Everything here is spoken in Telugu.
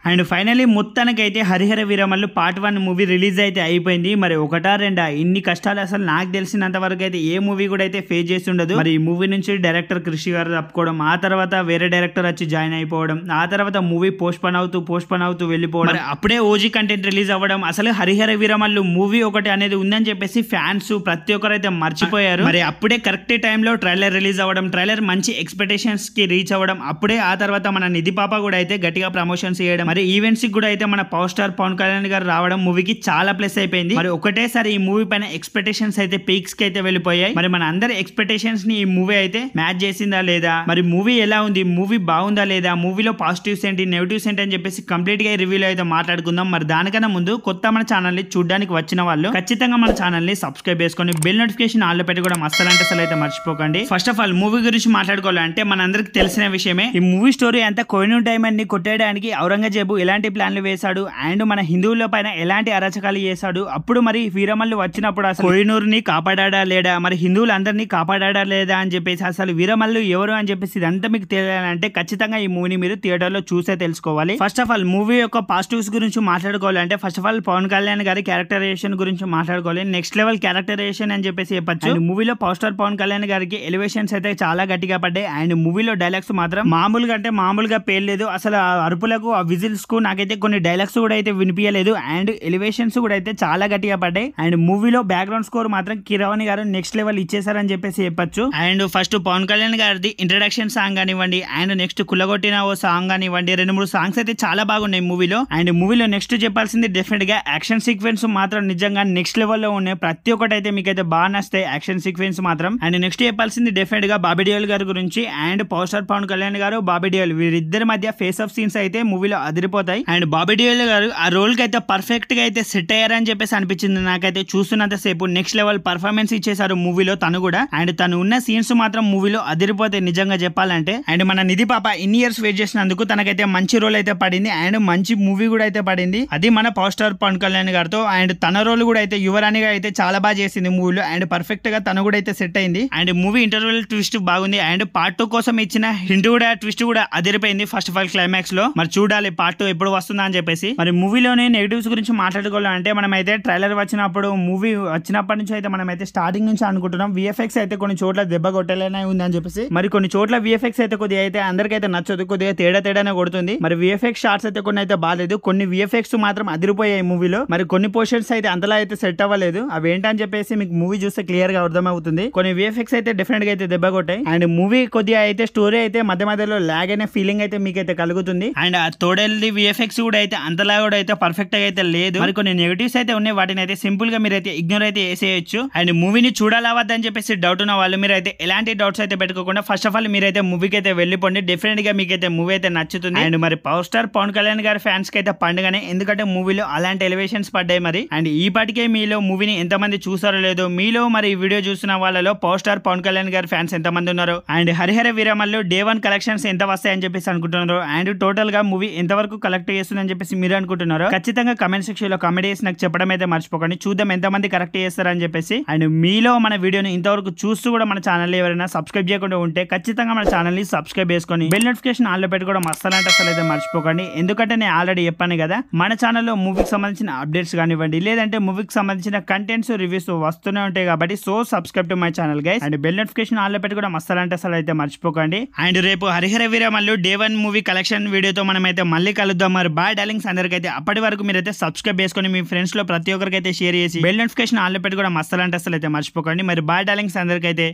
అండ్ ఫైనలీ మొత్తానికైతే Harihara Veeramallu part 1 movie release అయితే అయిపోయింది. మరి ఒకటా రెండా ఇన్ని కష్టాలు అసలు నాకు తెలిసినంత వరకు అయితే ఏ మూవీ కూడా అయితే ఫేస్ చేసి ఉండదు. మరి ఈ మూవీ నుంచి డైరెక్టర్ కృషి గారు తప్పుకోవడం, ఆ తర్వాత వేరే డైరెక్టర్ వచ్చి జాయిన్ అయిపోవడం, ఆ తర్వాత మూవీ పోస్ట్ పోన్ అవుతూ వెళ్ళిపోవడం, అప్పుడే ఓజీ కంటెంట్ రిలీజ్ అవ్వడం, అసలు హరిహర వీరమల్లు మూవీ ఒకటి అనేది ఉందని చెప్పేసి ఫ్యాన్స్ ప్రతి ఒక్కరు అయితే మర్చిపోయారు. మరి అప్పుడే కరెక్ట్ టైంలో ట్రైలర్ రిలీజ్ అవ్వడం, ట్రైలర్ మంచి ఎక్స్పెక్టేషన్స్ కి రీచ్ అవ్వడం, అప్పుడే ఆ తర్వాత మన నిధి పాప కూడా అయితే గట్టిగా ప్రమోషన్స్ చేయడం, మరి ఈవెంట్స్ కి కూడా అయితే మన పవర్ స్టార్ పవన్ కళ్యాణ్ గారు రావడం మూవీకి చాలా ప్లస్ అయిపోయింది. మరి ఒకటేసారి ఈ మూవీ పైన ఎక్స్పెక్టేషన్స్ అయితే పీక్స్ కి అయితే వెళ్ళిపోయాయి. మరి మన అందరి ఎక్స్పెక్టేషన్స్ ని ఈ మూవీ అయితే మ్యాచ్ చేసిందా లేదా, మరి మూవీ ఎలా ఉంది, మూవీ బాగుందా లేదా, మూవీలో పాజిటివ్స్ ఏంటి నెగిటివ్స్ ఏంటి అని చెప్పేసి కంప్లీట్ గా రివ్యూలో అయితే మాట్లాడుకుందాం. మరి దానికన్నా ముందు కొత్త మన ఛానల్ ని చూడడానికి వచ్చిన వాళ్ళు ఖచ్చితంగా మన ఛానల్ ని సబ్స్క్రైబ్ చేసుకొని బెల్ నోటిఫికేషన్ ఆల్ లో పెట్టుకోవడం అసలు అయితే మర్చిపోకండి. ఫస్ట్ ఆఫ్ ఆల్ మూవీ గురించి మాట్లాడుకోవాలంటే మన అందరికి తెలిసిన విషయమే. ఈ మూవీ స్టోరీ అంతా కోహినూర్ డైమండ్ ని కొట్టేయడానికి ఔరంగజేబు ఎలాంటి ప్లాన్లు వేశాడు అండ్ మన హిందువుల పైన ఎలాంటి అరాచకాలు చేశాడు, అప్పుడు మరి వీరమల్లు వచ్చినప్పుడు అసలు కోహినూర్ ని కాపాడా లేడా, మరి హిందువులందరినీ కాపాడా లేదా అని చెప్పేసి అసలు వీరమల్లు ఎవరు అని చెప్పేసి ఇదంతా మీకు తెలియాలంటే ఖచ్చితంగా ఈ మూవీని మీరు థియేటర్ లో చూసే తెలుసుకోవాలి. ఫస్ట్ ఆఫ్ ఆల్ మూవీ యొక్క పాజిటివ్స్ గురించి మాట్లాడుకోవాలంటే first of all Pawan Kalyan గారి క్యారెక్టరైజేషన్ గురించి మాట్లాడుకోవాలి. నెక్స్ట్ లెవెల్ క్యారెక్టరైజేషన్ అని చెప్పేసి చెప్పచ్చు. మూవీలో పవర్ స్టార్ పవన్ కళ్యాణ్ గారికి ఎలివేషన్స్ అయితే చాలా గట్టిగా పడ్డాయి. అండ్ మూవీలో డైలాగ్స్ మాత్రం మామూలుగా అంటే మామూలుగా పేర్లేదు. అసలు ఆ అరుపులకు ఆ విజిల్స్ కు నాకైతే కొన్ని డైలాగ్స్ కూడా అయితే వినిపించలేదు. అండ్ ఎలివేషన్స్ కూడా అయితే చాలా గట్టిగా పడ్డాయి. అండ్ మూవీలో బ్యాక్గ్రౌండ్ స్కోర్ మాత్రం కిరవాణి గారు నెక్స్ట్ లెవెల్ ఇచ్చేసారని చెప్పేసి చెప్పచ్చు. అండ్ ఫస్ట్ పవన్ కళ్యాణ్ గారిది ఇంట్రడక్షన్ సాంగ్ కానివ్వండి, అండ్ నెక్స్ట్ కుల్లగొట్టిన ఓ సాంగ్ కానివ్వండి, 2-3 సాంగ్స్ అయితే చాలా బాగున్నాయి మూవీలో. అండ్ మూవీలో నెక్స్ట్ చెప్పాల్సింది డెఫినెట్ గా యాక్షన్ సీక్వెన్స్ మాత్రం నిజంగా నెక్స్ట్ లెవెల్ లో ఉన్నాయి. ప్రతి ఒక్కటి అయితే మీకు అయితే బాగా నస్తాయి యాక్షన్ సీక్వెన్స్ మాత్రం. అండ్ నెక్స్ట్ చెప్పాల్సింది డెఫినెట్ గా బాబీ డియోల్ గారి గురించి. And power star Pawan Kalyan గారు బాబీ డియోల్ వీరిద్దరి మధ్య ఫేస్ ఆఫ్ సీన్స్ అయితే మూవీలో అదిరిపోతాయి. అండ్ బాబీ డియోల్ గారు ఆ రోల్ కి అయితే పర్ఫెక్ట్ గా అయితే సెట్ అయ్యారని చెప్పేసి అనిపించింది నాకైతే. చూస్తున్నంత సేపు నెక్స్ట్ లెవెల్ పర్ఫార్మెన్స్ ఇచ్చేసారు మూవీలో తను కూడా. అండ్ తను ఉన్న సీన్స్ మాత్రం మూవీలో అదిరిపోతాయి నిజంగా చెప్పాలంటే. అండ్ మన నిధి పాప ఇన్ని ఇయర్స్ వెయిట్ చేసినందుకు తనకైతే మంచి రోల్ అయితే పడింది. అండ్ మంచి మూవీ కూడా అయితే పడింది, అది మన పవర్ స్టార్ పవన్ కళ్యాణ్ గారితో. అండ్ తన రోల్ కూడా అయితే యువరాణిగా అయితే చాలా బాగా చేసింది మూవీలో. అండ్ పర్ఫెక్ట్ గా తను కూడా అయితే సెట్ అయింది. అండ్ మూవీ ఇంటర్వెల్ ట్విస్ట్ బాగుంది. అండ్ పార్ట్ 2 కోసం ఇచ్చిన హింట్ కూడా ట్విస్ట్ కూడా అదిరిపోయింది ఫస్ట్ ఆఫ్ ఆల్ క్లైమాక్స్ లో. మరి చూడాలి పార్ట్ 2 ఎప్పుడు వస్తుందా అని చెప్పేసి. మరి మూవీలోనే నెగిటివ్స్ గురించి మాట్లాడుకోవాలంటే మనం అయితే ట్రైలర్ వచ్చినప్పుడు మూవీ వచ్చినప్పటి నుంచి అయితే మనం అయితే స్టార్టింగ్ నుంచి అనుకుంటున్నాం విఎఫ్ఎక్స్ అయితే కొన్ని చోట్ల దెబ్బ కొట్టలేనే ఉంది అని చెప్పేసి. మరి కొన్ని చోట్ల విఎఫ్ఎక్స్ అయితే కొద్దిగా అయితే అందరికైతే నచ్చదు, కొద్దిగా తేడానే కొడుతుంది. మరి విఎఫ్ఎక్స్ షార్ట్స్ అయితే కొన్ని అయితే బాగాలేదు, కొన్ని విఎఫ్ఎక్స్ మాత్రం అదిరిపోయాయి మూవీలో. మరి కొన్ని పోర్షన్స్ అయితే అంతలా అయితే సెట్ అవ్వలేదు. అవి ఏంటని చెప్పేసి మీకు మూవీ చూస్తే క్లియర్ గా అర్థమవుతుంది. కొన్ని విఎఫ్ఎక్స్ అయితే డెఫినెట్ గా అయితే దెబ్బ కొట్టాయి. అండ్ మూవీ కొద్దిగా అయితే స్టోరీ అయితే మధ్యలో లాగ్ అనే ఫీలింగ్ అయితే మీకైతే కలుగుతుంది. అండ్ ఆ తోడేల్ది విఎఫ్ఎక్స్ కూడా అయితే అంతలా కూడా అయితే పర్ఫెక్ట్ గా అయితే లేదు. మరి కొన్ని నెగిటివ్స్ అయితే ఉన్నాయి, వాటిని అయితే సింపుల్ గా మీరు అయితే ఇగ్నోర్ అయితే వేసేయచ్చు. అండ్ మూవీని చూడాలా వద్దని చెప్పేసి డౌట్ ఉన్న వాళ్ళు మీరు అయితే ఎలాంటి డౌట్స్ అయితే పెట్టుకోకుండా ఫస్ట్ ఆఫ్ ఆల్ మీరైతే మూవీకి అయితే వెళ్ళిపోండి. డెఫినెట్ గా మీకైతే మూవీ అయితే నచ్చుతుంది. అండ్ మరి పవర్ స్టార్ పవన్ కళ్యాణ్ గారి ఫ్యాన్స్ కి అయితే పండుగనే, ఎందుకంటే మూవీలో అలాంటి ఎలివేషన్స్ పడ్డాయి. మరి అండ్ ఈ పాటికే మీలో మూవీని ఎంతమంది చూసారో లేదో, మీలో మరి ఈ వీడియో చూస్తున్న వాళ్ళలో పవర్ స్టార్ పవన్ కళ్యాణ్ గారి ఫ్యాన్స్ ఎంతమంది ఉన్నారు, and Harihara Veeramallu Day 1 collections ఎంత వస్తాయని చెప్పేసి అనుకుంటున్నారు, అండ్ టోటల్ గా మూవీ ఎంతవరకు కలెక్ట్ చేస్తుందని చెప్పేసి మీరు అనుకుంటున్నారు ఖచ్చితంగా కమెంట్ సెక్షన్ లో కమెంట్ చేసి నాకు చెప్పడం అయితే మర్చిపోకండి. చూద్దాం ఎంతమంది కరెక్ట్ చేస్తారని చెప్పేసి. అండ్ మీలో మన వీడియోని ఇంతవరకు చూస్తూ కూడా మన ఛానల్ ఎవరైనా సబ్స్క్రైబ్ చేయకుండా ఉంటే ఖచ్చితంగా మన ఛానల్ ని సబ్స్క్రైబ్ చేసుకొని బెల్ నోటిఫికేషన్ ఆల్ లో పెట్టుకోవడం అసలు అయితే మర్చిపోకండి. ఎందుకంటే నేను ఆల్రెడీ చెప్పాను కదా, మన ఛానల్లో మూవీకి సంబంధించిన అప్డేట్స్ కానివ్వండి, లేదంటే మూవీకి సంబంధించిన కంటెంట్స్ రివ్యూస్ వస్తూనే ఉంటాయి కాబట్టి so subscribe to my channel guys. And bell notification all లో పెట్టుకోవడం అసలు అయితే మర్చిపోకండి. అండ్ రేపు Harihara Veeramallu Day 1 movie collection వీడియోతో మనం అయితే మళ్ళీ కలుద్దాం. మరి బాయ్ డార్లింగ్స్ అందరికైతే. అప్పటి వరకు మీరైతే సబ్స్క్రైబ్ చేసుకొని మీ ఫ్రెండ్స్ లో ప్రతి ఒక్కరికి అయితే షేర్ చేసి బెల్ నోటిఫికేషన్ ఆల్ లో పెట్టుకోవడం అసలు అయితే మర్చిపోకండి. మరి బాయ్ డార్లింగ్స్ అందరికైతే.